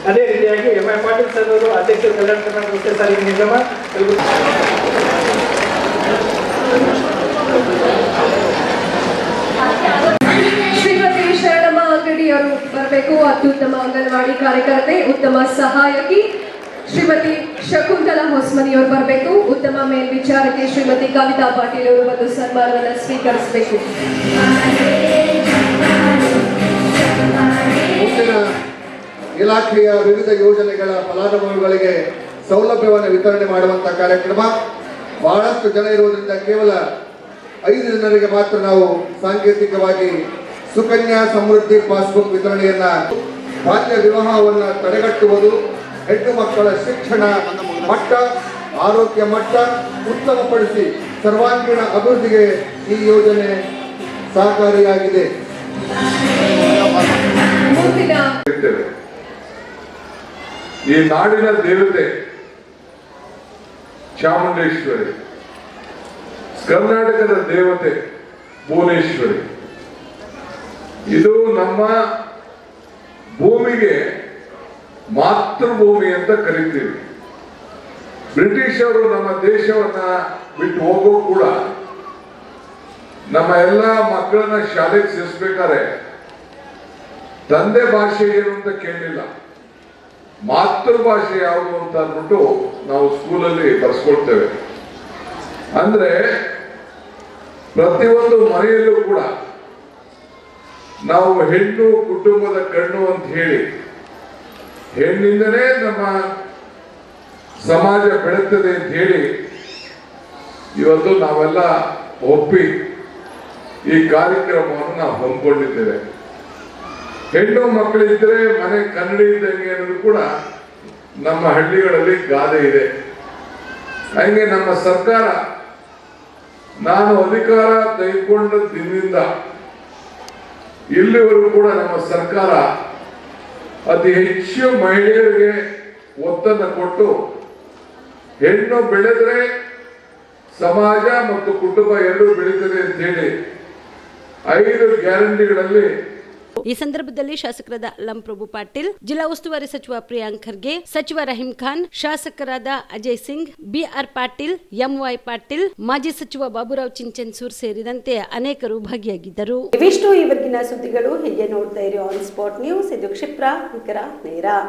ಅದೇ ರೀತಿಯಾಗಿ ಎಂ.ಐ. ಪಾಟೀಲ್ ಸರ್ ಅವರು ಅಧ್ಯಕ್ಷರು ಕಲ್ಯಾಣ ಕರ್ನಾಟಕ ರಸ್ತೆ ಸಾರಿಗೆ ನಿಗಮ. ಶ್ರೀಮತಿ ಶರಣಮ್ಮ ಅಂಗಡಿಯವರು ಬರಬೇಕು. ಅತ್ಯುತ್ತಮ ಅಂಗನವಾಡಿ ಕಾರ್ಯಕರ್ತೆ, ಉತ್ತಮ ಸಹಾಯಕಿ ಶ್ರೀಮತಿ ಶಕುಂತಲಾ ಹೊಸ್ಮನಿಯವರು ಬರಬೇಕು. ಉತ್ತಮ ಮೇಲ್ವಿಚಾರಕಿ ಶ್ರೀಮತಿ ಕವಿತಾ ಪಾಟೀಲ್ ಅವರು ಬಂದು ಸನ್ಮಾನವನ್ನು ಸ್ವೀಕರಿಸಬೇಕು. ಮುಂದಿನ ಇಲಾಖೆಯ ವಿವಿಧ ಯೋಜನೆಗಳ ಫಲಾನುಭವಿಗಳಿಗೆ ಸೌಲಭ್ಯವನ್ನು ವಿತರಣೆ ಮಾಡುವಂತಹ ಕಾರ್ಯಕ್ರಮ. ಬಹಳಷ್ಟು ಜನ ಇರುವುದರಿಂದ ಕೇವಲ 5 ಜನರಿಗೆ ಮಾತ್ರ ನಾವು ಸಾಂಕೇತಿಕವಾಗಿ ಸುಕನ್ಯಾ ಸಮೃದ್ಧಿ ಪಾಸ್ಬುಕ್ ವಿತರಣೆಯನ್ನ, ಬಾಲ್ಯ ವಿವಾಹವನ್ನು ತಡೆಗಟ್ಟುವುದು, ಹೆಣ್ಣು ಮಕ್ಕಳ ಶಿಕ್ಷಣ ಮಟ್ಟ, ಆರೋಗ್ಯ ಮಟ್ಟ ಉತ್ತಮಪಡಿಸಿ ಸರ್ವಾಂಗೀಣ ಅಭಿವೃದ್ಧಿಗೆ ಈ ಯೋಜನೆ ಸಹಕಾರಿಯಾಗಿದೆ. ಈ ನಾಡಿನ ದೇವತೆ ಚಾಮುಂಡೇಶ್ವರಿ, ಕರ್ನಾಟಕದ ದೇವತೆ ಭುವನೇಶ್ವರಿ. ಇದು ನಮ್ಮ ಭೂಮಿಗೆ ಮಾತೃಭೂಮಿ ಅಂತ ಕರಿತೀವಿ. ಬ್ರಿಟಿಷರು ನಮ್ಮ ದೇಶವನ್ನ ಬಿಟ್ಟು ಹೋಗೋ ಕೂಡ ನಮ್ಮ ಎಲ್ಲ ಮಕ್ಕಳನ್ನ ಶಾಲೆಗೆ ಸೇರಿಸ್ಬೇಕಾದ್ರೆ ತಂದೆ ಭಾಷೆ ಏನು ಅಂತ ಕೇಳಲಿಲ್ಲ, ಮಾತೃಭಾಷೆ ಯಾವುದು ಅಂತ ಅಂದ್ಬಿಟ್ಟು ನಾವು ಸ್ಕೂಲಲ್ಲಿ ಬರ್ಸ್ಕೊಳ್ತೇವೆ. ಅಂದ್ರೆ ಪ್ರತಿಯೊಂದು ಮನೆಯಲ್ಲೂ ಕೂಡ ನಾವು ಹೆಣ್ಣು ಕುಟುಂಬದ ಕಣ್ಣು ಅಂತ ಹೇಳಿ, ಹೆಣ್ಣಿಂದನೇ ನಮ್ಮ ಸಮಾಜ ಬೆಳೆಯುತ್ತದೆ ಅಂತ ಹೇಳಿ ಇವತ್ತು ನಾವೆಲ್ಲ ಒಪ್ಪಿ ಈ ಕಾರ್ಯಕ್ರಮವನ್ನು ನಾವು ಹಮ್ಮಿಕೊಂಡಿದ್ದೇವೆ. ಹೆಣ್ಣು ಮಕ್ಕಳಿದ್ರೆ ಮನೆ ಕನ್ನಡಿ ಇದ್ದಂಗೆ ಅನ್ನೋದು ಕೂಡ ನಮ್ಮ ಹಳ್ಳಿಗಳಲ್ಲಿ ಗಾದೆ ಇದೆ. ಹಂಗೆ ನಮ್ಮ ಸರ್ಕಾರ, ನಾನು ಅಧಿಕಾರ ತೆಗೆದುಕೊಂಡ ದಿನದಿಂದ ಇಲ್ಲಿವರೆಗೂ ಕೂಡ ನಮ್ಮ ಸರ್ಕಾರ ಅತಿ ಹೆಚ್ಚು ಮಹಿಳೆಯರಿಗೆ ಒತ್ತನ್ನು ಕೊಟ್ಟು, ಹೆಣ್ಣು ಬೆಳೆದ್ರೆ ಸಮಾಜ ಮತ್ತು ಕುಟುಂಬ ಎರಡೂ ಬೆಳೀತದೆ ಅಂತ ಹೇಳಿ 5 ಗ್ಯಾರಂಟಿಗಳಲ್ಲಿ. ಈ ಸಂದರ್ಭದಲ್ಲಿ ಶಾಸಕರಾದ ಅಲ್ಲಂ ಪ್ರಭು ಪಾಟೀಲ್, ಜಿಲ್ಲಾ ಉಸ್ತುವಾರಿ ಸಚಿವ ಪ್ರಿಯಾಂಕ್ ಖರ್ಗೆ, ಸಚಿವ ರಹೀಂ ಖಾನ್, ಶಾಸಕರಾದ ಅಜಯ್ ಸಿಂಗ್, ಬಿಆರ್ ಪಾಟೀಲ್, ಎಂವೈ ಪಾಟೀಲ್, ಮಾಜಿ ಸಚಿವ ಬಾಬುರಾವ್ ಚಿಂಚನ್ಸೂರ್ ಸೇರಿದಂತೆ ಅನೇಕರು ಭಾಗಿಯಾಗಿದ್ದರು. ಇವಿಷ್ಟು ಈವರೆಗಿನ ಸುದ್ದಿಗಳು. ಹೀಗೆ ನೋಡ್ತಾ ಇರಿ ಆನ್ ಸ್ಪಾಟ್ ನ್ಯೂಸ್. ಇದು ಕ್ಷಿಪ್ರ, ನಿಖರ, ನೇರ.